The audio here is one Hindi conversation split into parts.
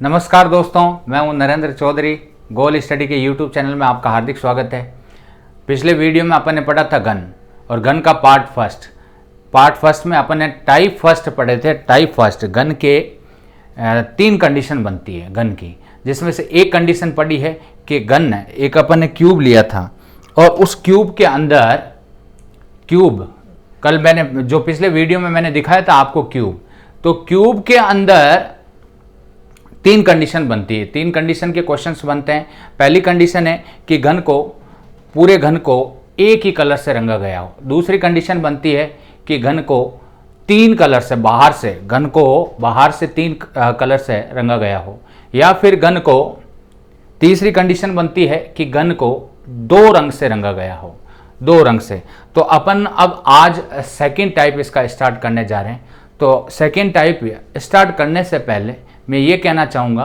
नमस्कार दोस्तों, मैं हूं नरेंद्र चौधरी। गोल स्टडी के यूट्यूब चैनल में आपका हार्दिक स्वागत है। पिछले वीडियो में अपन ने पढ़ा था गन और गन का पार्ट फर्स्ट में अपन ने टाइप फर्स्ट पढ़े थे। टाइप फर्स्ट गन के 3 कंडीशन बनती है गन की, जिसमें से एक कंडीशन पड़ी है कि गन एक अपन ने क्यूब लिया था और उस क्यूब के अंदर कल मैंने जो पिछले वीडियो में मैंने दिखाया था आपको तो क्यूब के अंदर 3 कंडीशन बनती है। 3 कंडीशन के क्वेश्चंस बनते हैं। पहली कंडीशन है कि पूरे घन को एक ही कलर से रंगा गया हो। दूसरी कंडीशन बनती है कि घन को 3 कलर से बाहर से 3 कलर से रंगा गया हो, या फिर तीसरी कंडीशन बनती है कि घन को 2 रंग से रंगा गया हो, 2 रंग से। तो अपन अब आज सेकेंड टाइप इसका स्टार्ट करने जा रहे हैं। तो सेकेंड टाइप स्टार्ट करने से पहले मैं ये कहना चाहूँगा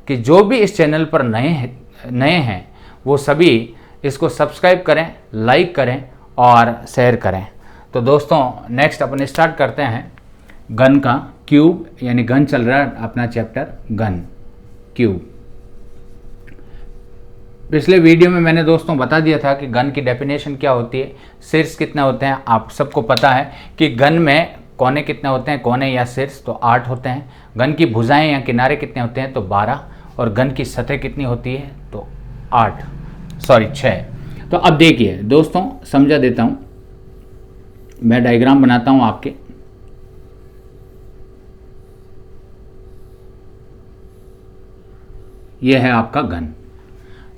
कि जो भी इस चैनल पर नए हैं वो सभी इसको सब्सक्राइब करें, लाइक करें और शेयर करें। तो दोस्तों नेक्स्ट अपन स्टार्ट करते हैं गन का क्यूब, यानी गन चल रहा है अपना चैप्टर गन क्यूब। पिछले वीडियो में मैंने दोस्तों बता दिया था कि गन की डेफिनेशन क्या होती है, शीर्ष कितने होते हैं। आप सबको पता है कि गन में कोने कितने होते हैं, कोने या शीर्ष तो 8 होते हैं। गन की भुजाएं या किनारे कितने होते हैं तो 12, और गन की सतह कितनी होती है तो 6। तो अब देखिए दोस्तों, समझा देता हूं, मैं डायग्राम बनाता हूं आपके। यह है आपका गन।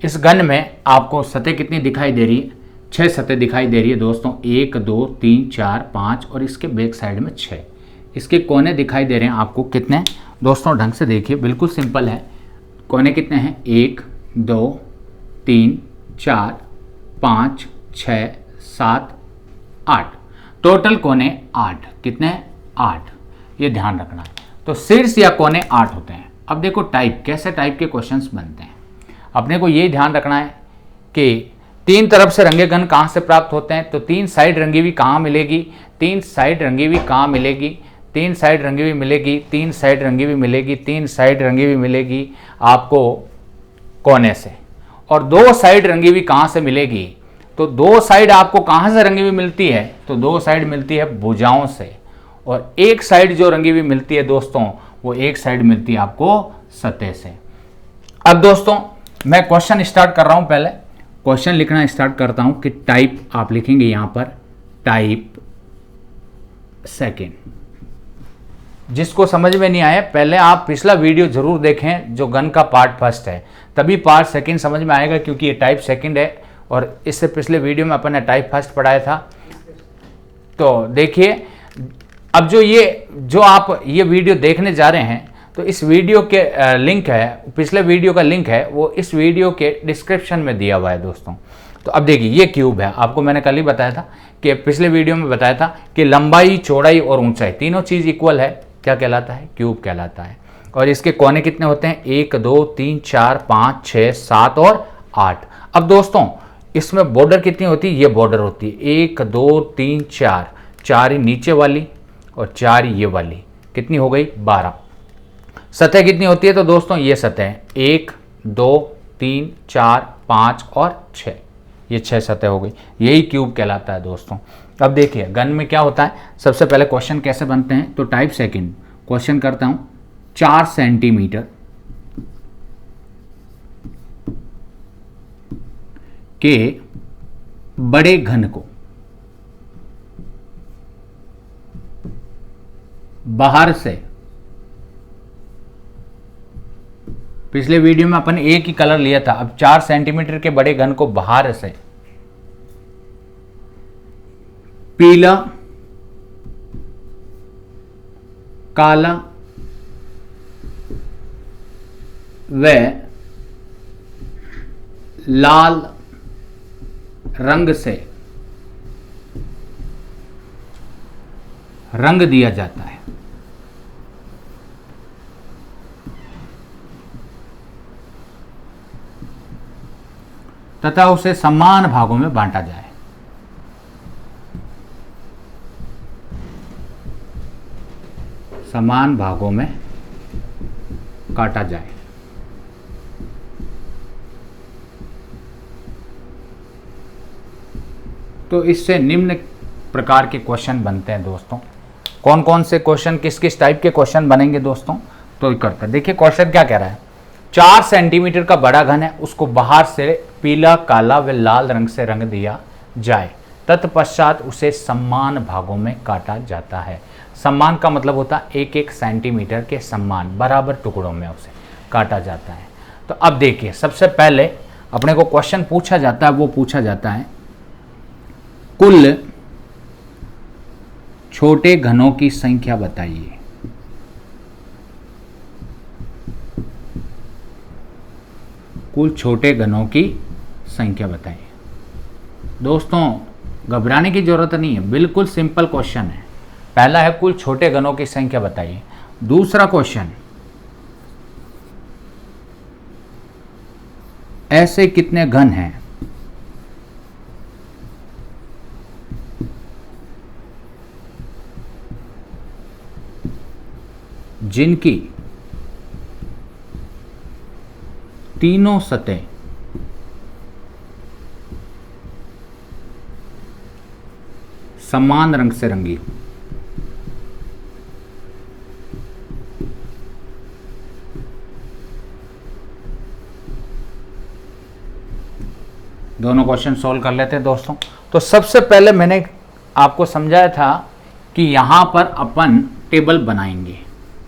इस गन में आपको सतह कितनी दिखाई दे रही है, 6 सतह दिखाई दे रही है दोस्तों। 1 2 3 4 5 और इसके बैक साइड में 6। इसके कोने दिखाई दे रहे हैं आपको कितने दोस्तों, ढंग से देखिए, बिल्कुल सिंपल है। कोने कितने हैं, 1 2 3 4 5 6 7 8। टोटल कोने 8। कितने, 8। ये ध्यान रखना है। तो शीर्ष या कोने 8 होते हैं। अब देखो कैसे टाइप के क्वेश्चंस बनते हैं। अपने को ये ध्यान रखना है कि 3 तरफ से रंगे घन कहाँ से प्राप्त होते हैं, तो 3 साइड रंगी हुई कहाँ मिलेगी, 3 साइड रंगी हुई कहाँ मिलेगी, 3 साइड रंगी हुई मिलेगी, 3 साइड रंगी हुई मिलेगी, 3 साइड रंगी हुई मिलेगी आपको कोने से। और 2 साइड रंगी हुई कहाँ से मिलेगी, तो 2 साइड आपको कहाँ से रंगी हुई मिलती है, तो 2 साइड मिलती है भुजाओं से। और एक साइड जो रंगी हुई मिलती है दोस्तों, वो एक साइड मिलती है आपको सतह से। अब दोस्तों मैं क्वेश्चन स्टार्ट कर रहा हूं। पहले क्वेश्चन लिखना स्टार्ट करता हूं कि टाइप आप लिखेंगे यहां पर टाइप सेकेंड। जिसको समझ में नहीं आया पहले आप पिछला वीडियो जरूर देखें जो गन का पार्ट फर्स्ट है, तभी पार्ट सेकेंड समझ में आएगा, क्योंकि ये टाइप सेकेंड है और इससे पिछले वीडियो में अपन ने टाइप फर्स्ट पढ़ाया था। तो देखिए, अब जो आप ये वीडियो देखने जा रहे हैं, तो इस वीडियो के लिंक है, पिछले वीडियो का लिंक है, वो इस वीडियो के डिस्क्रिप्शन में दिया हुआ है दोस्तों। तो अब देखिए, ये क्यूब है। आपको मैंने कल ही बताया था कि पिछले वीडियो में बताया था कि लंबाई, चौड़ाई और ऊंचाई तीनों चीज़ इक्वल है, क्या कहलाता है, क्यूब कहलाता है। और इसके कोने कितने होते हैं, 1 2 3 4 5 6 7 और 8। अब दोस्तों इसमें बॉर्डर कितनी होती है, ये बॉर्डर होती है 1 2 3 4, 4 ही नीचे वाली और 4 ये वाली, कितनी हो गई 12। सतह कितनी होती है, तो दोस्तों ये सतह 1 2 3 4 5 और 6, ये 6 सतह हो गई। यही क्यूब कहलाता है दोस्तों। अब देखिए गन में क्या होता है, सबसे पहले क्वेश्चन कैसे बनते हैं, तो टाइप सेकंड क्वेश्चन करता हूं। 4 सेंटीमीटर के बड़े घन को बाहर से, पिछले वीडियो में अपन एक ही कलर लिया था, अब 4 सेंटीमीटर के बड़े घन को बाहर से पीला, काला व लाल रंग से रंग दिया जाता है। तथा उसे समान भागों में बांटा जाए। समान भागों में काटा जाए। तो इससे निम्न प्रकार के क्वेश्चन बनते हैं दोस्तों। कौन कौन से क्वेश्चन, किस किस टाइप के क्वेश्चन बनेंगे दोस्तों, तो करते हैं। देखिए क्वेश्चन क्या कह रहा है, 4 सेंटीमीटर का बड़ा घन है, उसको बाहर से पीला, काला व लाल रंग से रंग दिया जाए, तत्पश्चात उसे समान भागों में काटा जाता है। समान का मतलब होता है 1-1 सेंटीमीटर के समान बराबर टुकड़ों में उसे काटा जाता है। तो अब देखिए सबसे पहले अपने को क्वेश्चन पूछा जाता है, वो पूछा जाता है कुल छोटे घनों की संख्या बताइए। कुल छोटे घनों की संख्या बताइए। दोस्तों घबराने की जरूरत नहीं है, बिल्कुल सिंपल क्वेश्चन है। पहला है कुल छोटे घनों की संख्या बताइए। दूसरा क्वेश्चन, ऐसे कितने घन हैं जिनकी तीनों सतह समान रंग से रंगी हो। दोनों क्वेश्चन सॉल्व कर लेते हैं दोस्तों। तो सबसे पहले मैंने आपको समझाया था कि यहां पर अपन टेबल बनाएंगे।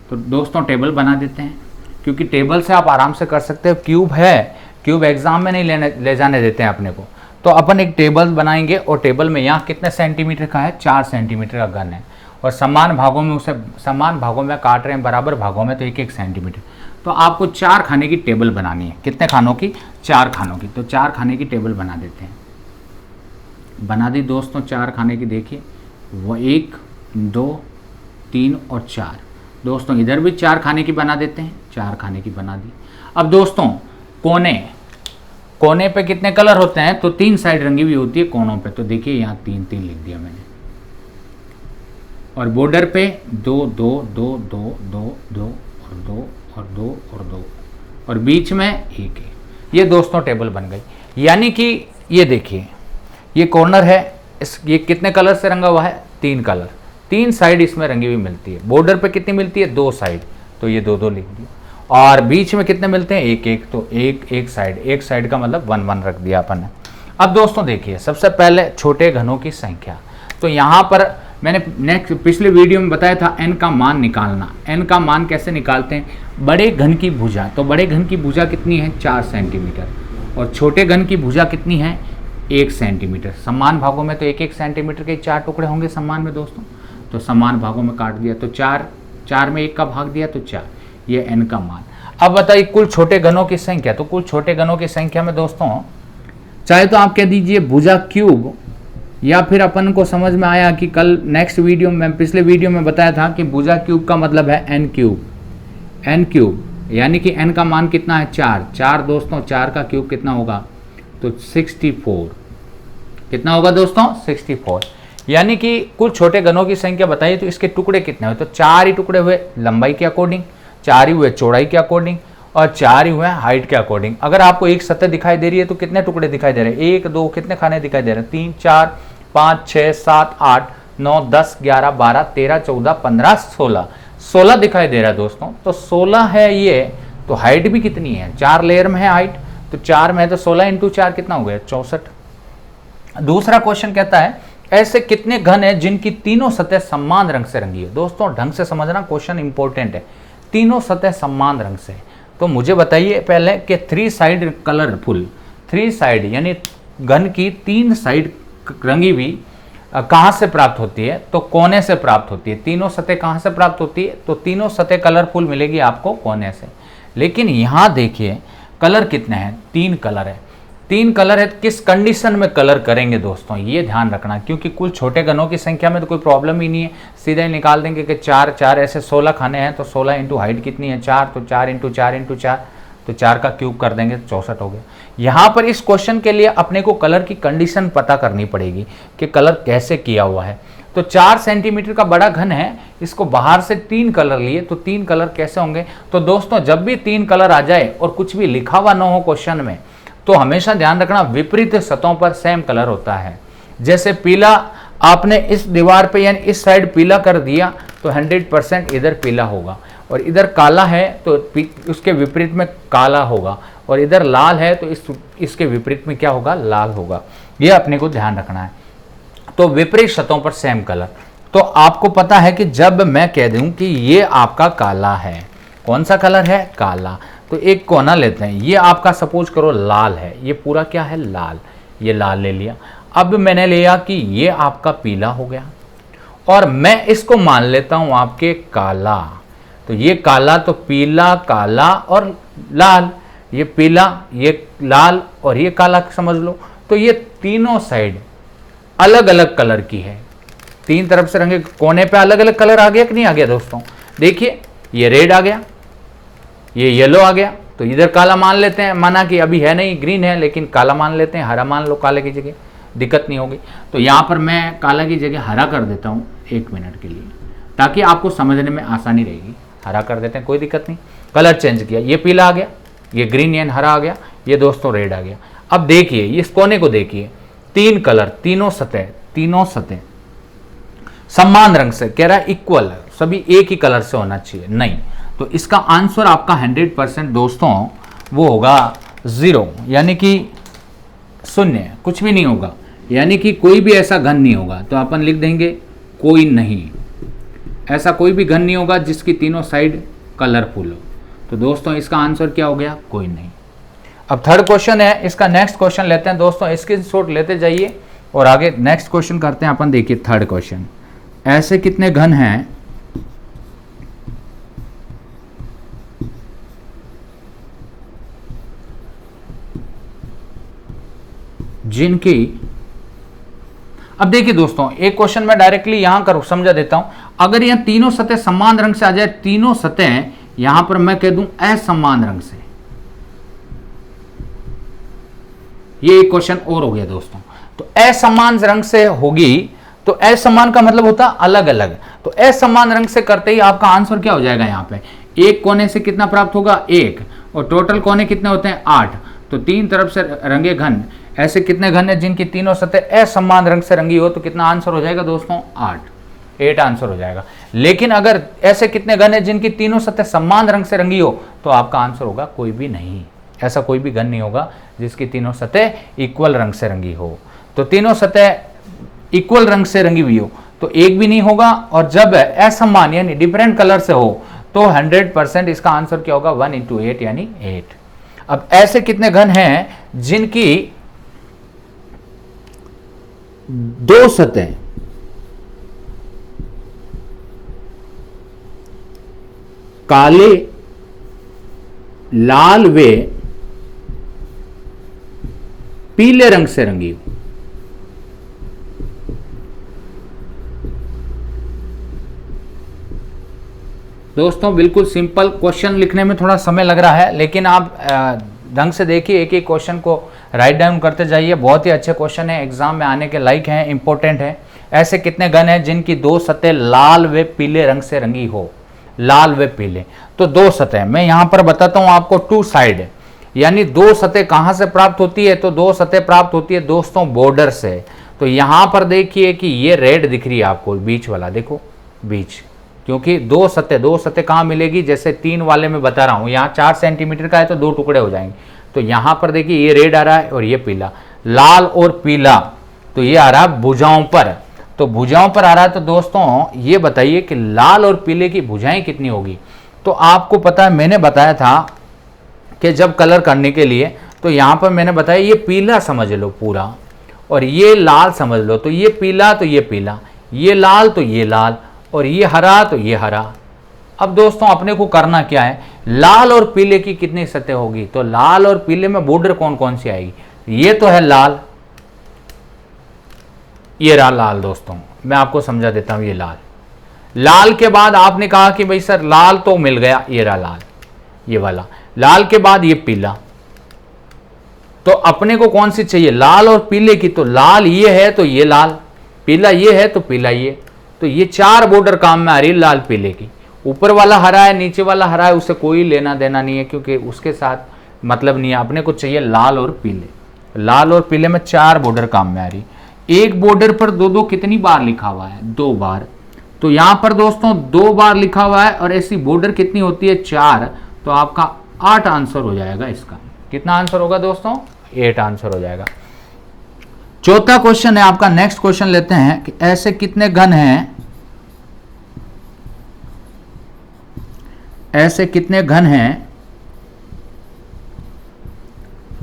तो दोस्तों टेबल बना देते हैं, क्योंकि टेबल से आप आराम से कर सकते हो। क्यूब है, क्यूब एग्जाम में नहीं ले जाने देते हैं अपने को। तो अपन एक टेबल बनाएंगे और टेबल में यहाँ कितने सेंटीमीटर का है, 4 सेंटीमीटर का घन है, और समान भागों में उसे समान भागों में काट रहे हैं, बराबर भागों में, तो 1-1 सेंटीमीटर। तो आपको 4 खाने की टेबल बनानी है। कितने खानों की, 4 खानों की। तो 4 खाने की टेबल बना देते हैं। बना दी दोस्तों 4 खाने की। देखिए वो 1, 2, 3 और 4। दोस्तों इधर भी 4 खाने की बना देते हैं। 4 खाने की बना दी। अब दोस्तों कोने पे कितने कलर होते हैं, तो 3 साइड रंगी हुई होती है कोनों पे। तो देखिए यहाँ 3-3 लिख दिया मैंने। और बॉर्डर पे 2, 2, 2, 2, 2, 2 और 2 और 2 और 2 और बीच में 1। ये दोस्तों टेबल बन गई। यानी कि ये देखिए ये कॉर्नर है, ये कितने कलर से रंगा हुआ है, 3 कलर। 3 साइड इसमें रंगी हुई मिलती है। बॉर्डर पे कितनी मिलती है, 2 साइड, तो ये 2-2 लिख दिया। और बीच में कितने मिलते हैं, 1-1, तो एक साइड का मतलब 1-1 रख दिया अपन ने। अब दोस्तों देखिए सबसे पहले छोटे घनों की संख्या। तो यहाँ पर मैंने पिछले वीडियो में बताया था n का मान निकालना। n का मान कैसे निकालते हैं, बड़े घन की भुजा। तो बड़े घन की भुजा कितनी है, 4 सेंटीमीटर, और छोटे घन की भुजा कितनी है, 1 सेंटीमीटर। समान भागों में तो 1-1 सेंटीमीटर के 4 टुकड़े होंगे समान में दोस्तों। तो समान भागों में काट दिया, तो 4 में 1 का भाग दिया तो 4, ये n का मान। अब बताइए कुल छोटे घनों की संख्या। तो कुल छोटे घनों की संख्या में दोस्तों चाहे तो आप कह दीजिए भुजा क्यूब, या फिर अपन को समझ में आया कि कल नेक्स्ट वीडियो में, पिछले वीडियो में बताया था कि भुजा क्यूब का मतलब है n क्यूब, यानी कि n का मान कितना है, 4 दोस्तों। 4 का क्यूब कितना होगा, तो 64। कितना होगा दोस्तों, 64। यानी कि कुल छोटे घनों की संख्या बताइए तो इसके टुकड़े कितने हुए, तो 4 ही टुकड़े हुए लंबाई के अकॉर्डिंग, 4 ही हुए चौड़ाई के अकॉर्डिंग, और 4 ही हुए हाइट के अकॉर्डिंग। अगर आपको एक सतह दिखाई दे रही है तो कितने टुकड़े दिखाई दे रहे हैं, 1, 2, कितने खाने दिखाई दे रहे हैं, 3, 4, 5, 6, 7, 8, 9, 10, 11, 12, 13, 14, 15, 16 दिखाई दे रहा है दोस्तों। तो 16 है ये, तो हाइट भी कितनी है, 4 लेयर में है हाइट, तो 4 में है तो 16 × 4 कितना हो गया, 64। दूसरा क्वेश्चन कहता है ऐसे कितने घन है जिनकी तीनों सतह समान रंग से रंगी है। दोस्तों ढंग से समझना, क्वेश्चन इंपॉर्टेंट है। तीनों सतह समान रंग से, तो मुझे बताइए पहले कि 3 साइड कलरफुल, 3 साइड यानी घन की 3 साइड रंगी हुई कहाँ से प्राप्त होती है, तो कोने से प्राप्त होती है। तीनों सतह कहाँ से प्राप्त होती है, तो तीनों सतह कलरफुल मिलेगी आपको कोने से। लेकिन यहाँ देखिए कलर कितने हैं, 3 कलर है। 3 कलर है, किस कंडीशन में कलर करेंगे दोस्तों, ये ध्यान रखना, क्योंकि कुल छोटे घनों की संख्या में तो कोई प्रॉब्लम ही नहीं है, सीधा ही निकाल देंगे कि 4 ऐसे 16 खाने हैं, तो 16 इंटू हाइट कितनी है, 4, तो 4 इंटू 4, तो 4 का क्यूब कर देंगे, 64 हो गया। यहाँ पर इस क्वेश्चन के लिए अपने को कलर की कंडीशन पता करनी पड़ेगी कि कलर कैसे किया हुआ है। तो 4 सेंटीमीटर का बड़ा घन है, इसको बाहर से 3 कलर लिए, तो 3 कलर कैसे होंगे, तो दोस्तों जब भी 3 कलर आ जाए और कुछ भी लिखा हुआ ना हो क्वेश्चन में, तो हमेशा ध्यान रखना विपरीत सतहों पर सेम कलर होता है। जैसे पीला आपने इस दीवार पे यानी इस साइड पीला कर दिया तो 100% इधर पीला होगा, और इधर काला है तो उसके विपरीत में काला होगा, और इधर लाल है तो इसके विपरीत में क्या होगा, लाल होगा। ये अपने को ध्यान रखना है। तो विपरीत सतहों पर सेम कलर, तो आपको पता है कि जब मैं कह दूं कि ये आपका काला है, कौन सा कलर है, काला, तो एक कोना लेते हैं, ये आपका सपोज करो लाल है, ये पूरा क्या है, लाल, ये लाल ले लिया। अब मैंने लिया कि ये आपका पीला हो गया, और मैं इसको मान लेता हूं आपके काला, तो ये काला, तो पीला, काला और लाल, ये पीला, ये लाल और ये काला समझ लो। तो ये तीनों साइड अलग अलग कलर की है, तीन तरफ से रंगे, कोने पे अलग अलग कलर आ गया कि नहीं आ गया दोस्तों। देखिए ये रेड आ गया, ये येलो आ गया, तो इधर काला मान लेते हैं, माना कि अभी है नहीं, ग्रीन है, लेकिन काला मान लेते हैं, हरा मान लो काले की जगह, दिक्कत नहीं होगी। तो यहाँ पर मैं काला की जगह हरा कर देता हूँ 1 मिनट के लिए, ताकि आपको समझने में आसानी रहेगी। हरा कर देते हैं, कोई दिक्कत नहीं। कलर चेंज किया, ये पीला आ गया, ये ग्रीन यानी हरा आ गया, ये दोस्तों रेड आ गया। अब देखिए इस कोने को देखिए, 3 कलर, तीनों सतह समान रंग से, कह रहा है इक्वल, सभी एक ही कलर से होना चाहिए, नहीं। तो इसका आंसर आपका 100% दोस्तों वो होगा 0, यानी कि 0, कुछ भी नहीं होगा, यानी कि कोई भी ऐसा घन नहीं होगा। तो अपन लिख देंगे कोई नहीं, ऐसा कोई भी घन नहीं होगा जिसकी तीनों साइड कलरफुल हो। तो दोस्तों इसका आंसर क्या हो गया, कोई नहीं। अब थर्ड क्वेश्चन है, इसका नेक्स्ट क्वेश्चन लेते हैं दोस्तों, स्क्रीनशॉट लेते जाइए और आगे नेक्स्ट क्वेश्चन करते हैं अपन। देखिए थर्ड क्वेश्चन, ऐसे कितने घन हैं जिनकी, अब देखिए दोस्तों एक क्वेश्चन मैं डायरेक्टली यहां कर समझा देता हूं। अगर यह तीनों सतह समान रंग से आ जाए, तीनों सतह यहां पर मैं कह दूं असमान रंग से, ये एक क्वेश्चन और हो गया दोस्तों। तो असमान रंग से होगी, तो असमान का मतलब होता अलग अलग, तो असमान रंग से करते ही आपका आंसर क्या हो जाएगा, यहां पे एक कोने से कितना प्राप्त होगा, 1, और टोटल कोने कितने होते हैं, 8। तो 3 तरफ से रंगे घन, ऐसे कितने घन है जिनकी तीनों सतह असमान रंग से रंगी हो, तो कितना आंसर हो जाएगा दोस्तों, 8 आंसर हो जाएगा। लेकिन अगर ऐसे कितने घन है जिनकी तीनों सतह समान रंग से रंगी हो, तो आपका आंसर होगा कोई भी नहीं, ऐसा कोई भी घन नहीं होगा जिसकी तीनों सतह इक्वल रंग से रंगी हो। तो तीनों सतह इक्वल रंग से रंगी हुई हो तो एक भी नहीं होगा, और जब असमान यानी डिफरेंट कलर से हो तो 100% इसका आंसर क्या होगा, 1 × 8 यानी 8। अब ऐसे कितने घन हैं जिनकी 2 सतह काले, लाल व पीले रंग से रंगी हो। दोस्तों बिल्कुल सिंपल क्वेश्चन, लिखने में थोड़ा समय लग रहा है, लेकिन आप ढंग से देखिए, एक एक क्वेश्चन को राइट डाउन करते जाइए। बहुत ही अच्छे क्वेश्चन है, एग्जाम में आने के लायक हैं, इंपॉर्टेंट है। ऐसे कितने घन हैं जिनकी 2 सतह लाल व पीले रंग से रंगी हो, लाल व पीले। तो 2 सतह मैं यहां पर बताता हूं आपको, 2 साइड, यानी 2 सतह कहां से प्राप्त होती है, तो 2 सतह प्राप्त होती है दोस्तों बॉर्डर से। तो यहां पर देखिए कि ये रेड दिख रही है आपको, बीच वाला देखो, बीच, क्योंकि 2 सतह कहां मिलेगी, जैसे 3 वाले में बता रहा हूं, यहाँ 4 सेंटीमीटर का है तो 2 टुकड़े हो जाएंगे। तो यहां पर देखिए ये रेड आ रहा है और ये पीला, लाल और पीला, तो ये आ रहा है भुजाओं पर, तो भुजाओं पर आ रहा है। तो दोस्तों ये बताइए कि लाल और पीले की भुजाएं कितनी होगी। तो आपको पता है, मैंने बताया था कि जब कलर करने के लिए, तो यहां पर मैंने बताया ये पीला समझ लो पूरा, और ये लाल समझ लो, तो ये पीला तो ये पीला, ये लाल तो ये लाल, और ये हरा तो ये हरा। अब दोस्तों अपने को करना क्या है, लाल और पीले की कितनी सतह होगी, तो लाल और पीले में बॉर्डर कौन कौन सी आएगी, ये तो है लाल, ये रहा लाल। दोस्तों मैं आपको समझा देता हूं, ये लाल, लाल के बाद आपने कहा कि भाई सर लाल तो मिल गया, ये रहा लाल, ये वाला लाल के बाद ये पीला। तो अपने को कौन सी चाहिए, लाल और पीले की, तो लाल ये है तो ये लाल, पीला ये है तो पीला ये, तो ये 4 बॉर्डर काम में आ रही है लाल पीले की। ऊपर वाला हरा है, नीचे वाला हरा है, उससे कोई लेना देना नहीं है, क्योंकि उसके साथ मतलब नहीं है। अपने को चाहिए लाल और पीले, लाल और पीले में 4 बॉर्डर काम में आ रही। एक बॉर्डर पर दो दो कितनी बार लिखा हुआ है? 2 बार। तो यहां पर दोस्तों 2 बार लिखा हुआ है और ऐसी बॉर्डर कितनी होती है? 4। तो आपका 8 आंसर हो जाएगा इसका। कितना आंसर होगा दोस्तों? 8 आंसर हो जाएगा। चौथा क्वेश्चन है आपका, नेक्स्ट क्वेश्चन लेते हैं कि ऐसे कितने घन हैं, ऐसे कितने घन हैं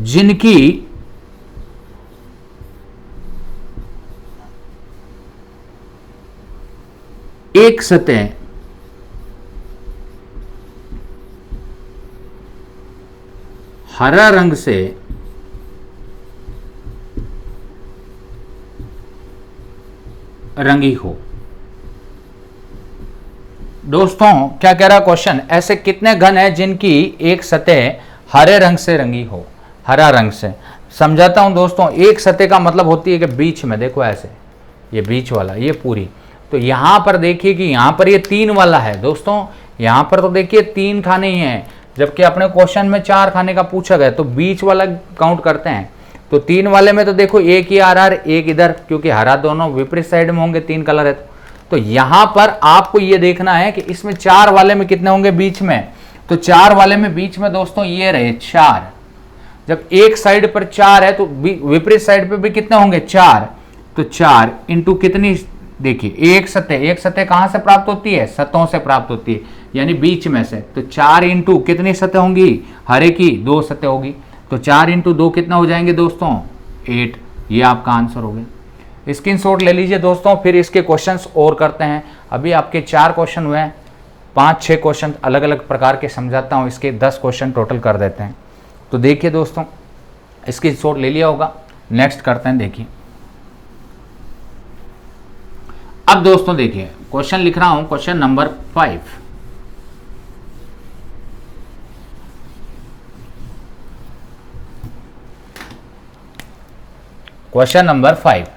जिनकी एक सतह हरा रंग से रंगी हो। दोस्तों क्या कह रहा क्वेश्चन? ऐसे कितने घन हैं जिनकी एक सतह हरे रंग से रंगी हो, हरा रंग से। समझाता हूं दोस्तों, एक सतह का मतलब होती है कि बीच में देखो ऐसे, ये बीच वाला, ये पूरी। तो यहां पर देखिए कि यहां पर ये 3 वाला है दोस्तों, यहां पर तो देखिए 3 खाने ही हैं, जबकि अपने क्वेश्चन में 4 खाने का पूछा गया, तो बीच वाला काउंट करते हैं। तो 3 वाले में तो देखो एक ही आ रहा है, एक इधर, क्योंकि हरा दोनों विपरीत साइड में होंगे, 3 कलर है। तो यहां पर आपको ये देखना है कि इसमें 4 वाले में कितने होंगे बीच में। तो 4 वाले में बीच में दोस्तों ये रहे 4। जब एक साइड पर 4 है तो विपरीत साइड पे भी कितने होंगे? 4। तो 4 इंटू कितनी, देखिए एक सतह कहां से प्राप्त होती है? सतहों से प्राप्त होती है, यानी बीच में से। तो 4 इंटू कितनी सतह होंगी? हरे की 2 सतह होगी। तो 4 इंटू 2 कितना हो जाएंगे दोस्तों? 8। ये आपका आंसर हो गया। स्क्रीनशॉट ले लीजिए दोस्तों, फिर इसके क्वेश्चंस और करते हैं। अभी आपके 4 क्वेश्चन हुए हैं, 5-6 क्वेश्चन अलग अलग प्रकार के समझाता हूं, इसके 10 क्वेश्चन टोटल कर देते हैं। तो देखिए दोस्तों, स्क्रीनशॉट ले लिया होगा, नेक्स्ट करते हैं। देखिए अब दोस्तों देखिए क्वेश्चन लिख रहा हूं, क्वेश्चन नंबर 5। क्वेश्चन नंबर 5,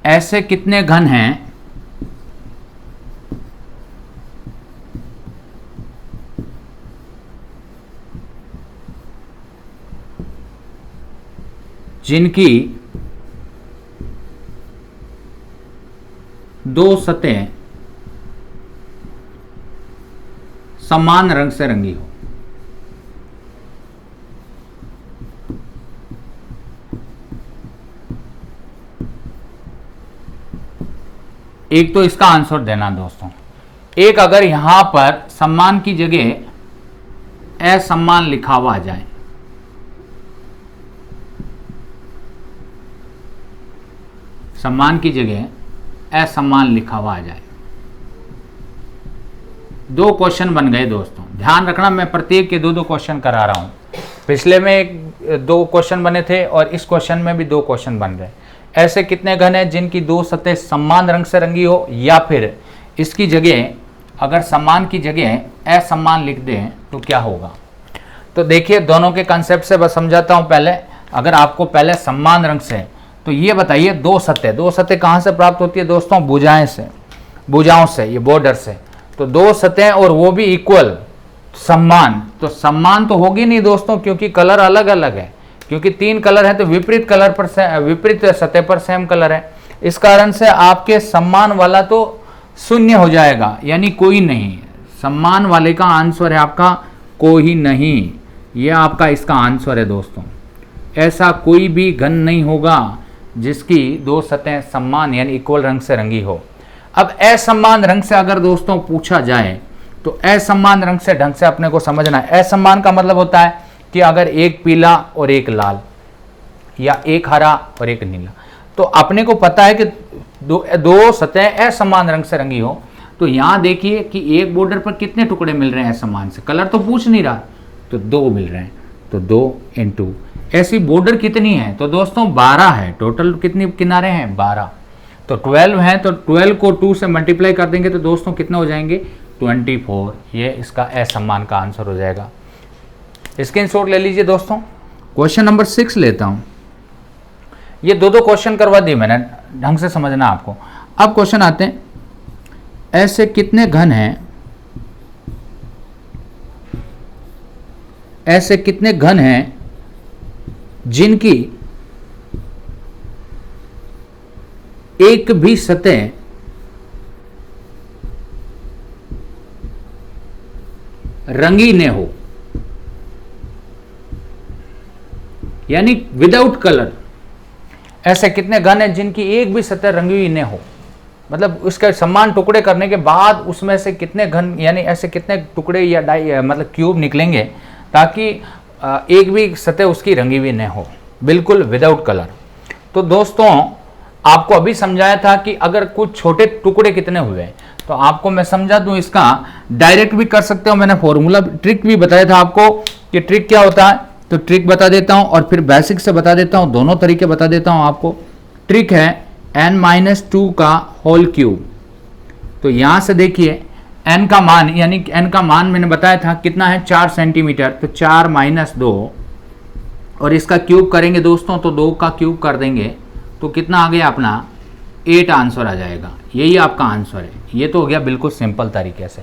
ऐसे कितने घन हैं जिनकी 2 सतहें समान रंग से रंगी हो। एक तो इसका आंसर देना दोस्तों। एक अगर यहां पर सम्मान की जगह असम्मान लिखा हुआ आ जाए, सम्मान की जगह असम्मान लिखा हुआ आ जाए, 2 क्वेश्चन बन गए दोस्तों। ध्यान रखना, मैं प्रत्येक के 2-2 क्वेश्चन करा रहा हूं। पिछले में 2 क्वेश्चन बने थे और इस क्वेश्चन में भी 2 क्वेश्चन बन रहे। ऐसे कितने घन हैं जिनकी 2 सतह समान रंग से रंगी हो, या फिर इसकी जगह अगर सम्मान की जगह असम्मान लिख दें तो क्या होगा। तो देखिए दोनों के कंसेप्ट से बस समझाता हूं। पहले अगर आपको पहले समान रंग से, तो ये बताइए 2 सतह कहां से प्राप्त होती है दोस्तों? भुजाएं से, भुजाओं से, ये बॉर्डर से। तो 2 सतह और वो भी इक्वल, समान। तो समान तो होगी नहीं दोस्तों, क्योंकि कलर अलग अलग है, क्योंकि 3 कलर है तो विपरीत कलर पर, विपरीत सतह पर सेम कलर है। इस कारण से आपके सम्मान वाला तो 0 हो जाएगा, यानी कोई नहीं। सम्मान वाले का आंसर है आपका कोई नहीं, यह आपका इसका आंसर है दोस्तों। ऐसा कोई भी घन नहीं होगा जिसकी 2 सतह समान यानी इक्वल रंग से रंगी हो। अब असमान रंग से अगर दोस्तों पूछा जाए, तो असमान रंग से ढंग से अपने को समझना है। असमान का मतलब होता है कि अगर एक पीला और एक लाल, या एक हरा और एक नीला, तो अपने को पता है कि दो सतह असमान रंग से रंगी हो। तो यहां देखिए कि एक बॉर्डर पर कितने टुकड़े मिल रहे हैं असमान से, कलर तो पूछ नहीं रहा, तो 2 मिल रहे हैं। तो 2 इंटू ऐसी बॉर्डर कितनी है? तो दोस्तों 12 है टोटल। कितनी किनारे हैं? 12। तो 12 है, तो 12 को 2 से मल्टीप्लाई कर देंगे तो दोस्तों कितना हो जाएंगे? 24। ये इसका असमान का आंसर हो जाएगा। स्क्रीनशॉट ले लीजिए दोस्तों। क्वेश्चन नंबर 6 लेता हूं। ये 2-2 क्वेश्चन करवा दिए मैंने, ढंग से समझना आपको। अब क्वेश्चन आते हैं, ऐसे कितने घन हैं, ऐसे कितने घन हैं जिनकी एक भी सतह रंगी न हो, यानी विदाउट कलर। ऐसे कितने घन हैं जिनकी एक भी सतह रंगी हुई न हो, मतलब उसके समान टुकड़े करने के बाद उसमें से कितने घन यानी ऐसे कितने टुकड़े या मतलब क्यूब निकलेंगे ताकि एक भी सतह उसकी रंगी हुई न हो, बिल्कुल विदाउट कलर। तो दोस्तों आपको अभी समझाया था कि अगर कुछ छोटे टुकड़े कितने हुए, तो आपको मैं समझा दूं, इसका डायरेक्ट भी कर सकते हो। मैंने फॉर्मूला ट्रिक भी बताया था आपको कि ट्रिक क्या होता है, तो ट्रिक बता देता हूं और फिर बेसिक से बता देता हूं, दोनों तरीके बता देता हूं आपको। ट्रिक है n-2 का होल क्यूब। तो यहां से देखिए n का मान, यानी n का मान मैंने बताया था कितना है 4 सेंटीमीटर, तो 4 - 2 और इसका क्यूब करेंगे दोस्तों तो 2 का क्यूब कर देंगे तो कितना आ गया अपना 8 आंसर आ जाएगा। यही आपका आंसर है। ये तो हो गया बिल्कुल सिंपल तरीके से,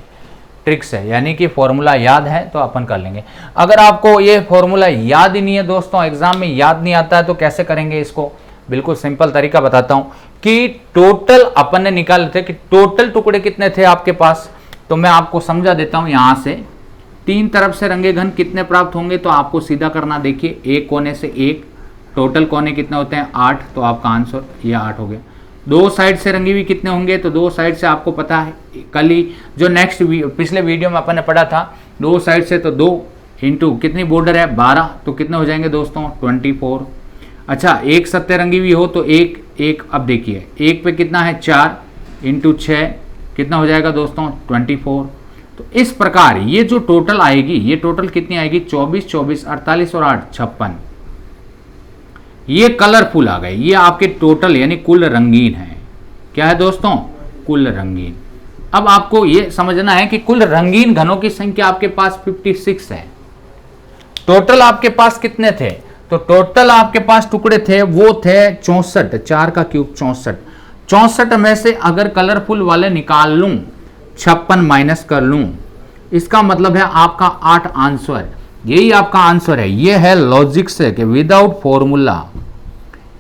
ट्रिक से, यानी कि फॉर्मूला याद है तो अपन कर लेंगे। अगर आपको ये फॉर्मूला याद ही नहीं है दोस्तों, एग्जाम में याद नहीं आता है, तो कैसे करेंगे इसको, बिल्कुल सिंपल तरीका बताता हूं कि टोटल अपन ने निकाले थे कि टोटल टुकड़े कितने थे आपके पास। तो मैं आपको समझा देता हूं, यहां से 3 तरफ से रंगे घन कितने प्राप्त होंगे, तो आपको सीधा करना। देखिए एक कोने से एक, टोटल कोने कितने होते हैं 8, तो आपका आंसर ये 8 हो गया। 2 साइड से रंगी हुई कितने होंगे, तो 2 साइड से आपको पता है, कल ही जो नेक्स्ट पिछले वीडियो में अपन ने पढ़ा था, 2 साइड से तो 2 इंटू कितनी बॉर्डर है 12, तो कितने हो जाएंगे दोस्तों 24। अच्छा एक सतह रंगी हुई हो तो एक अब देखिए एक पे कितना है 4 इंटू 6 कितना हो जाएगा दोस्तों 24। तो इस प्रकार ये जो टोटल आएगी, ये टोटल कितनी आएगी 24, 24, 48 और 8 56। ये कलरफुल आ गए, ये आपके टोटल यानी कुल रंगीन है। क्या है दोस्तों, कुल रंगीन। अब आपको ये समझना है कि कुल रंगीन घनों की संख्या आपके पास 56 है। टोटल आपके पास कितने थे, तो टोटल आपके पास टुकड़े थे वो थे 64, 4 का क्यूब 64। 64 में से अगर कलरफुल वाले निकाल लूं, 56 माइनस कर लूं, इसका मतलब है आपका 8 आंसर। यही आपका आंसर है। ये है लॉजिक से कि विदाउट फॉर्मूला,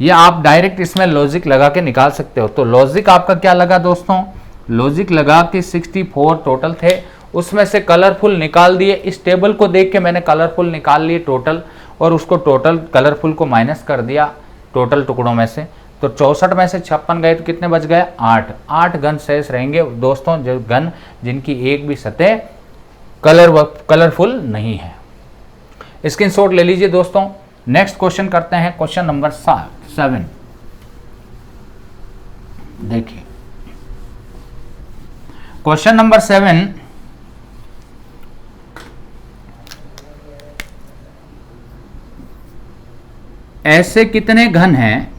ये आप डायरेक्ट इसमें लॉजिक लगा के निकाल सकते हो। तो लॉजिक आपका क्या लगा दोस्तों, लॉजिक लगा के 64 टोटल थे, उसमें से कलरफुल निकाल दिए। इस टेबल को देख के मैंने कलरफुल निकाल लिए टोटल, और उसको टोटल कलरफुल को माइनस कर दिया टोटल टुकड़ों में से। तो 64 में से 56 गए तो कितने बच गए 8 घन शेष रहेंगे दोस्तों, जो घन जिनकी एक भी सतह कलरफुल नहीं है। स्क्रीनशॉट ले लीजिए दोस्तों। नेक्स्ट क्वेश्चन करते हैं, क्वेश्चन नंबर 7। देखिए क्वेश्चन नंबर 7, ऐसे कितने घन हैं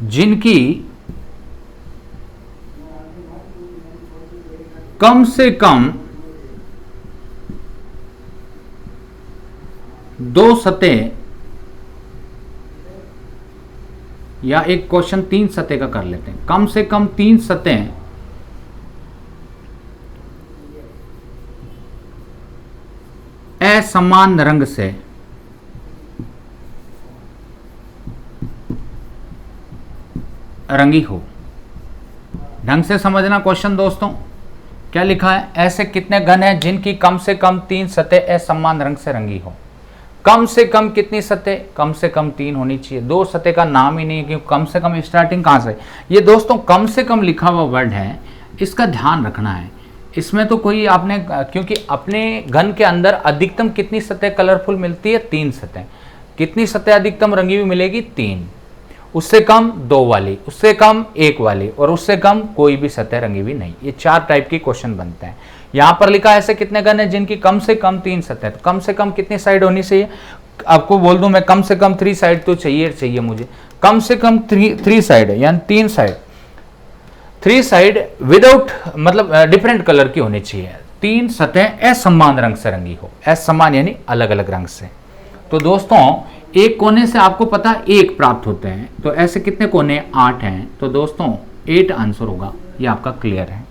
जिनकी कम से कम 2 सतह, या एक क्वेश्चन 3 सतह का कर लेते हैं, कम से कम 3 सतह असमान रंग से रंगी हो। ढंग से समझना क्वेश्चन दोस्तों। क्या लिखा है, ऐसे कितने घन हैं जिनकी कम से कम 3 सतह असमान रंग से रंगी हो। कम से कम कितनी सतह, कम से कम 3 होनी चाहिए। 2 सतह का नाम ही नहीं है, क्योंकि कम से कम स्टार्टिंग कहां से, ये दोस्तों कम से कम लिखा हुआ वर्ड है, इसका ध्यान रखना है। इसमें तो कोई आपने, क्योंकि अपने घन के अंदर अधिकतम कितनी सतह कलरफुल मिलती है 3 सतह। कितनी सतह अधिकतम रंगी हुई मिलेगी 3, उससे कम 2 वाली, उससे कम 1 वाली, और उससे कम कोई भी सतह रंगी हुई नहीं। ये 4 टाइप की क्वेश्चन बनते हैं। यहां पर लिखा है ऐसे कितने घन है जिनकी कम से कम 3 सतह। तो कम से कम कितनी साइड होनी चाहिए, आपको बोल दूं मैं, कम से कम 3 साइड तो चाहिए मुझे, कम से कम 3 साइड, यानी 3 साइड, 3 साइड विदाउट मतलब डिफरेंट कलर की होनी चाहिए। 3 सतह असमान रंग से रंगी हो, असमान यानी अलग अलग रंग से। तो दोस्तों एक कोने से आपको पता 1 प्राप्त होते हैं, तो ऐसे कितने कोने 8 हैं, तो दोस्तों 8 आंसर होगा। ये आपका क्लियर है।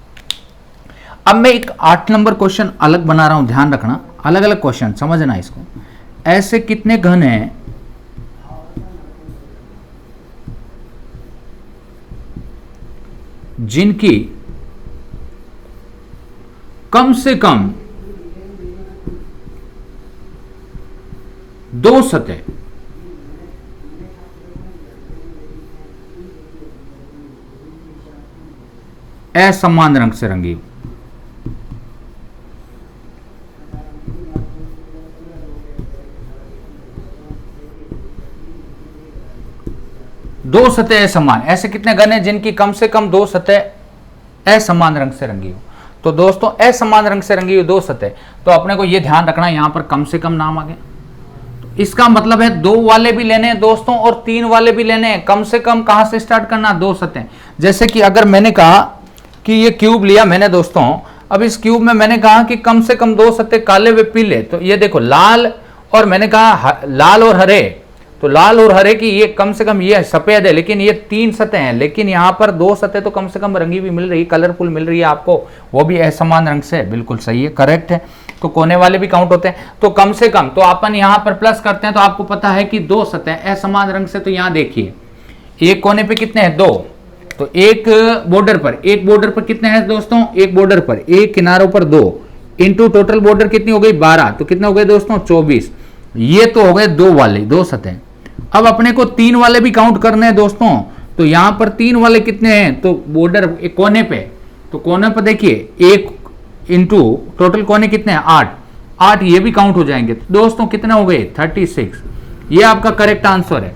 अब मैं एक 8 नंबर क्वेश्चन अलग बना रहा हूं, ध्यान रखना। अलग अलग क्वेश्चन समझना इसको। ऐसे कितने घन हैं जिनकी कम से कम 2 सतह असमान रंग से रंगी हो। दो सतह असमान, ऐसे कितने घन हैं जिनकी कम से कम 2 सतह असमान रंग से रंगी हो। तो दोस्तों असमान रंग से रंगी हो 2 सतह, तो अपने को यह ध्यान रखना यहां पर कम से कम नाम आ गया। तो इसका मतलब है 2 वाले भी लेने हैं दोस्तों और 3 वाले भी लेने हैं। कम से कम कहां से स्टार्ट करना, 2 सतह। जैसे कि अगर मैंने कहा कि ये क्यूब लिया मैंने दोस्तों, अब इस क्यूब में मैंने कहा कि कम से कम 2 सतह काले व पीले, तो ये देखो लाल, और मैंने कहा लाल और हरे, तो लाल और हरे की ये कम से कम ये सफेद है, लेकिन ये 3 सतह हैं, लेकिन यहाँ पर 2 सतह तो कम से कम रंगी भी मिल रही, कलरफुल मिल रही है आपको, वो भी असमान रंग से। बिल्कुल सही है, करेक्ट है। तो कोने वाले भी काउंट होते हैं, तो कम से कम, तो अपन यहाँ पर प्लस करते हैं तो आपको पता है कि 2 सतह असमान रंग से। तो यहाँ देखिए एक कोने पे कितने हैं, 2, तो एक बॉर्डर पर कितने हैं दोस्तों, एक बॉर्डर पर, एक किनारों पर 2, इंटू टोटल बॉर्डर कितनी हो गई 12, तो कितने हो गए दोस्तों 24। ये तो हो गए 2 वाले, 2 सतह। अब अपने को 3 वाले भी काउंट करने हैं दोस्तों, तो यहां पर 3 वाले कितने हैं, तो बॉर्डर एक कोने पे, तो कोने पर देखिए 1 इंटू टोटल कोने कितने हैं 8, ये भी काउंट हो जाएंगे। तो दोस्तों कितने हो गए 36, ये आपका करेक्ट आंसर है।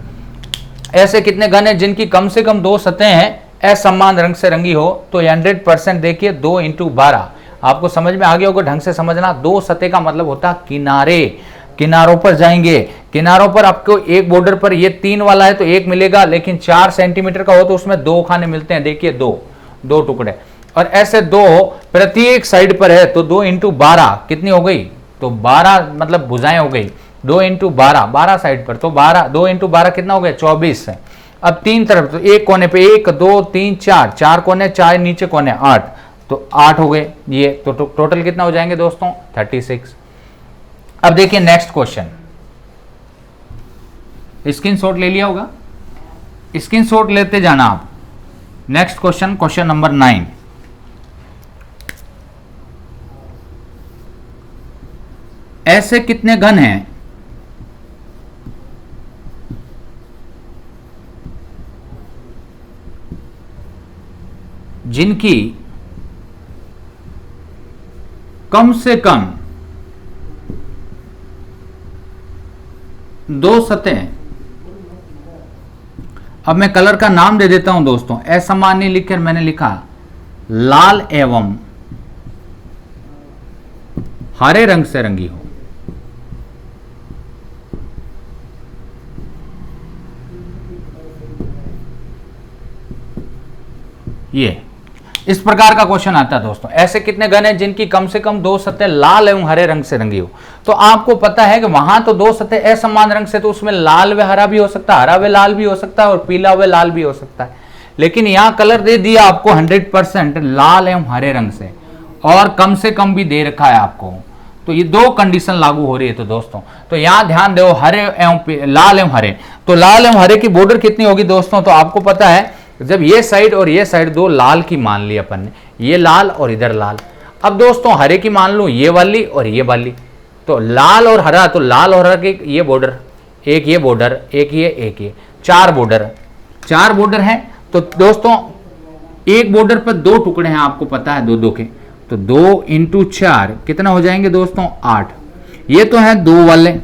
ऐसे कितने घन है जिनकी कम से कम 2 सतह हैं असमान रंग से रंगी हो, तो 100% देखिए 2 इंटू 12, आपको समझ में आ गया होगा, ढंग से समझना। 2 सतह का मतलब होता है किनारे, किनारों पर जाएंगे, किनारों पर आपको एक बॉर्डर पर ये 3 वाला है तो 1 मिलेगा, लेकिन 4 सेंटीमीटर का हो तो उसमें 2 खाने मिलते हैं, देखिए 2 टुकड़े, और ऐसे 2 प्रत्येक साइड पर है, तो 2 इंटू 12 कितनी हो गई, तो 12 मतलब भुजाएं हो गई, 2 इंटू 12 साइड पर, तो 2 इंटू 12 कितना हो गया 24 है। अब 3 तरफ, तो एक कोने पे 1 2 3 4 कोने, 4 नीचे कोने 8, तो 8 हो गए ये, तो टोटल कितना हो जाएंगे दोस्तों 36। अब देखिए नेक्स्ट क्वेश्चन, स्क्रीनशॉट ले लिया होगा, स्क्रीनशॉट लेते जाना आप। Next question, question number 9। ऐसे कितने घन हैं जिनकी कम से कम 2 सतह, अब मैं कलर का नाम दे देता हूं दोस्तों, असमान नहीं लिखकर मैंने लिखा लाल एवं हरे रंग से रंगी हो। ये इस प्रकार का क्वेश्चन आता है दोस्तों। ऐसे कितने घन हैं जिनकी कम से कम 2 सतह लाल एवं हरे रंग से रंगी हो। तो आपको पता है कि वहां तो 2 सतह असमान रंग से, तो उसमें लाल व हरा भी हो सकता है, हरा व लाल भी हो सकता है, और पीला व लाल भी हो सकता है, लेकिन यहां कलर दे दिया आपको 100% लाल एवं हरे रंग से, और कम से कम भी दे रखा है आपको। तो ये 2 कंडीशन लागू हो रही है। तो दोस्तों तो यहां ध्यान दो, हरे एवं लाल एवं हरे, तो लाल एवं हरे की बॉर्डर कितनी होगी दोस्तों, तो आपको पता है जब ये साइड और ये साइड 2 लाल की मान ली अपन ने, ये लाल और इधर लाल। अब दोस्तों हरे की मान लूं ये वाली और ये वाली, तो लाल और हरा, तो लाल और हरा के ये बॉर्डर, एक ये बॉर्डर, एक ये 4 बॉर्डर हैं। तो दोस्तों एक बॉर्डर पर 2 टुकड़े हैं, आपको पता है 2 के, तो 2 इंटू 4 कितना हो जाएंगे दोस्तों 8। ये तो है 2 वाले।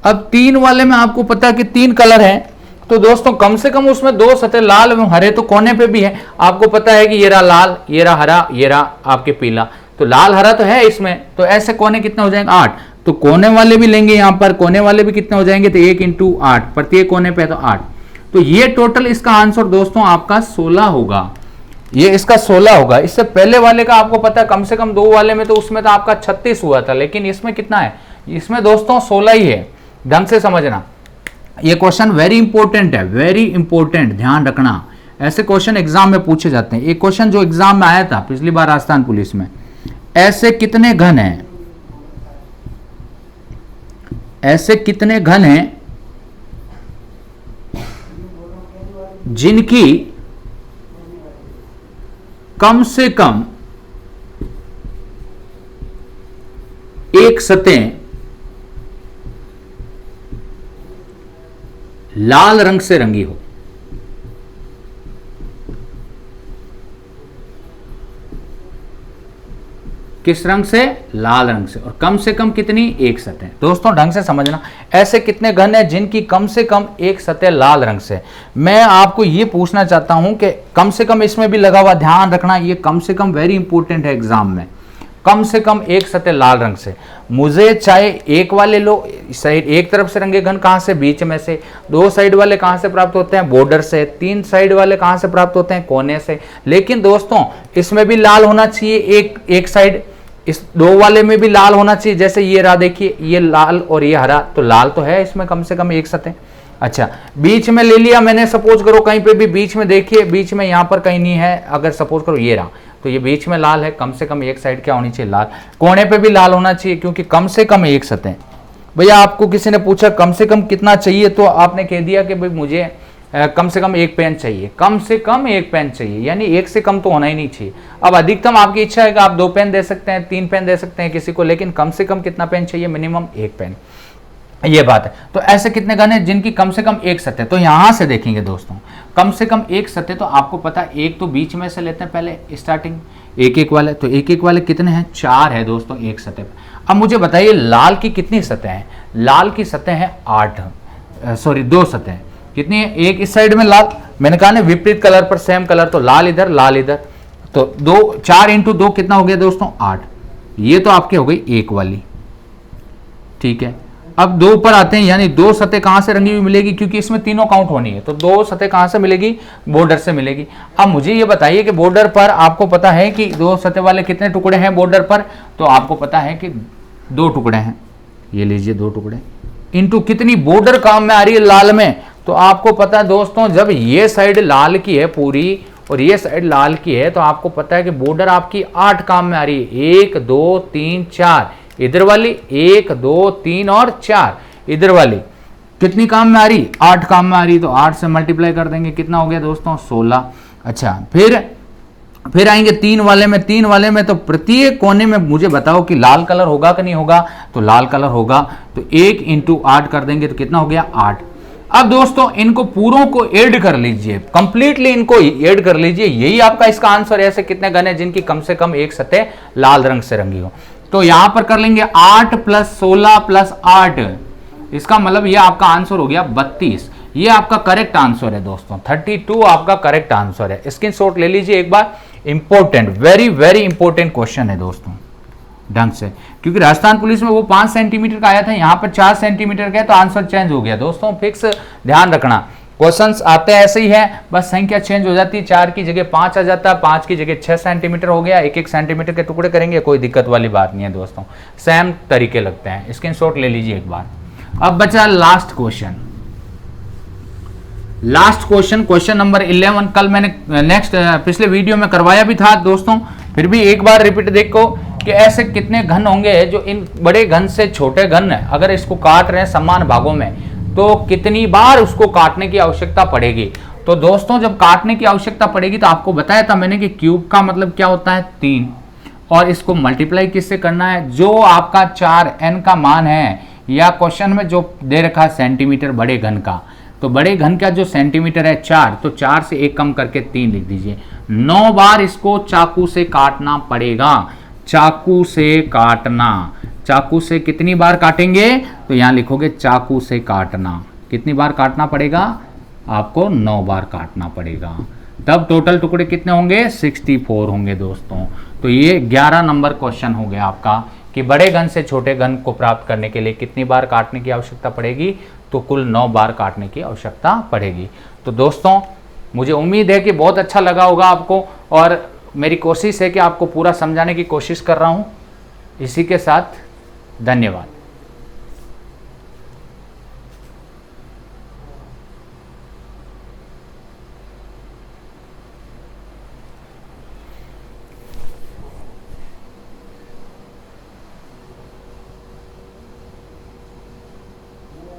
अब 3 वाले में आपको पता है कि 3 कलर है, तो दोस्तों कम से कम उसमें 2 सतह लाल एवं हरे तो कोने पे भी है। आपको पता है कि ये रहा लाल, ये रहा हरा, ये रहा आपके पीला, तो लाल हरा तो है इसमें, तो ऐसे कोने कितने हो जाएंगे 8। तो कोने वाले भी लेंगे, यहाँ पर कोने वाले भी कितने हो जाएंगे, तो 1 इंटू 8, प्रत्येक कोने पे तो 8। तो ये टोटल इसका आंसर दोस्तों आपका 16 होगा, ये इसका 16 होगा। इससे पहले वाले का आपको पता है कम से कम 2 वाले में तो उसमें तो आपका 36 हुआ था, लेकिन इसमें कितना है, इसमें दोस्तों 16 ही है। ढंग से समझना, ये क्वेश्चन वेरी इंपॉर्टेंट है, वेरी इंपॉर्टेंट, ध्यान रखना। ऐसे क्वेश्चन एग्जाम में पूछे जाते हैं। एक क्वेश्चन जो एग्जाम में आया था पिछली बार राजस्थान पुलिस में, ऐसे कितने घन हैं ऐसे कितने घन हैं जिनकी कम से कम एक सतह लाल रंग से रंगी हो। किस रंग से? लाल रंग से। और कम से कम कितनी? एक सतह। दोस्तों ढंग से समझना, ऐसे कितने घन हैं जिनकी कम से कम एक सतह लाल रंग से। मैं आपको ये पूछना चाहता हूं कि कम से कम इसमें भी लगा हुआ, ध्यान रखना, ये कम से कम वेरी इंपॉर्टेंट है एग्जाम में। कम से कम एक सतह लाल रंग से। मुझे चाहे एक वाले लो साइड, एक तरफ से रंगे घन कहां से? बीच में से। दो साइड वाले कहां से प्राप्त होते हैं? बॉर्डर से। तीन साइड वाले कहां से प्राप्त होते हैं? कोने से। लेकिन दोस्तों इसमें भी लाल होना चाहिए, एक साइड। इस दो वाले में भी लाल होना चाहिए। जैसे ये रहा, देखिए ये लाल और ये हरा, तो लाल तो है इसमें कम से कम एक सतह। अच्छा, बीच में ले लिया मैंने, सपोज करो कहीं पे भी बीच में, देखिए बीच में यहां पर कहीं नहीं है, अगर सपोज करो ये रहा, तो ये बीच में लाल है, कम से कम एक साइड क्या होनी चाहिए? लाल। कोने पे भी लाल होना चाहिए, क्योंकि कम से कम एक सतह। भैया आपको किसी ने पूछा कम से कम कितना चाहिए, तो आपने कह दिया कि भाई मुझे कम से कम एक पेन चाहिए। कम से कम एक पेन चाहिए, यानी एक से कम तो होना ही नहीं चाहिए। अब अधिकतम आपकी इच्छा है कि आप 2 पेन दे सकते हैं, 3 पेन दे सकते हैं किसी को, लेकिन कम से कम कितना पेन चाहिए? Minimum 1 pen. ये बात है। तो ऐसे कितने घन हैं जिनकी कम से कम एक सतह? तो यहां से देखेंगे दोस्तों, कम से कम एक सतह, तो आपको पता है एक तो बीच में से लेते हैं पहले स्टार्टिंग, एक वाले, तो एक वाले कितने हैं? 4 है दोस्तों एक सतह पर। अब मुझे बताइए लाल की कितनी सतह है? लाल की सतह है 8, सॉरी 2 सतह। कितनी है? एक इस साइड में लाल, मैंने कहा ना विपरीत कलर पर सेम कलर, तो लाल इधर लाल इधर, तो 4 × 2 कितना हो गया दोस्तों? 8। ये तो आपके हो गई एक वाली, ठीक है। अब 2 ऊपर आते हैं, यानी 2 सतह कहां से रंगी हुई मिलेगी? क्योंकि इसमें तीनों काउंट होनी है, तो 2 सतह कहां से मिलेगी? बॉर्डर से मिलेगी। अब मुझे ये बताइए कि बॉर्डर पर आपको पता है कि 2 सतह वाले कितने टुकड़े हैं बॉर्डर पर? तो आपको पता है कि 2 टुकड़े हैं। ये लीजिए 2 टुकड़े इंटू कितनी बॉर्डर काम में आ रही है? लाल में। तो आपको पता है दोस्तों, जब ये साइड लाल की है पूरी और ये साइड लाल की है, तो आपको पता है कि बॉर्डर आपकी 8 काम में आ रही है। 1 2 3 4 इधर वाली, 1 2 3 और 4 इधर वाली कितनी काम में आ रही? 8 काम में आ रही। तो 8 से मल्टीप्लाई कर देंगे, कितना हो गया दोस्तों? 16। अच्छा, फिर आएंगे 3 वाले में। 3 वाले में तो प्रत्येक कोने में मुझे बताओ कि लाल कलर होगा कि नहीं होगा? तो लाल कलर होगा। तो 1 × 8 कर देंगे तो कितना हो गया? 8। अब दोस्तों इनको पूरों को ऐड कर लीजिए, कंप्लीटली इनको ऐड कर लीजिए, यही आपका इसका आंसर है। ऐसे कितने घन है जिनकी कम से कम एक सतह लाल रंग से रंगी हो? तो यहां पर कर लेंगे 8 + 16 + 8, इसका मतलब ये आपका आंसर हो गया 32। ये आपका करेक्ट आंसर है दोस्तों, 32 आपका करेक्ट आंसर है। स्क्रीनशॉट ले लीजिए एक बार, important, very very important question है दोस्तों ढंग से, क्योंकि राजस्थान पुलिस में वो 5 सेंटीमीटर का आया था, यहाँ पर 4 सेंटीमीटर का है, तो आंसर चेंज हो गया दोस्तों। फिक्स ध्यान रखना, क्वेश्चंस आते ऐसे ही है, बस संख्या चेंज हो जाती है, 4 की जगह 5 आ जाता है, 5 की जगह 6 सेंटीमीटर हो गया। 1-1 सेंटीमीटर के टुकड़े करेंगे, कोई दिक्कत वाली बात नहीं है दोस्तों, सेम तरीके लगते हैं। स्क्रीनशॉट ले लीजिए एक बार। अब बचा लास्ट क्वेश्चन, क्वेश्चन नंबर 11। कल मैंने नेक्स्ट पिछले वीडियो में करवाया भी था दोस्तों, फिर भी एक बार रिपीट देखो कि ऐसे कितने घन होंगे जो इन बड़े घन से छोटे घन अगर इसको काट रहे हैं समान भागों में, तो कितनी बार उसको काटने की आवश्यकता पड़ेगी। तो दोस्तों जब काटने की आवश्यकता पड़ेगी तो आपको बताया था मैंने कि क्यूब का मतलब क्या होता है 3, और इसको मल्टीप्लाई किससे करना है, जो आपका 4n का मान है, या क्वेश्चन में जो दे रखा है सेंटीमीटर बड़े घन का, तो बड़े घन का जो सेंटीमीटर है 4, तो 4 से 1 कम करके 3 लिख दीजिए। 9 बार इसको चाकू से काटना पड़ेगा, चाकू से काटना। चाकू से कितनी बार काटेंगे, तो यहां लिखोगे चाकू से काटना, कितनी बार काटना पड़ेगा आपको, 9 बार काटना पड़ेगा। तब टोटल टुकड़े कितने होंगे, 64 होंगे दोस्तों। तो ये 11 नंबर क्वेश्चन हो गया आपका कि बड़े घन से छोटे घन को प्राप्त करने के लिए कितनी बार काटने की आवश्यकता पड़ेगी, तो कुल 9 बार काटने की आवश्यकता पड़ेगी। तो दोस्तों मुझे उम्मीद है कि बहुत अच्छा लगा होगा आपको, और मेरी कोशिश है कि आपको पूरा समझाने की कोशिश कर रहा हूं। इसी के साथ धन्यवाद।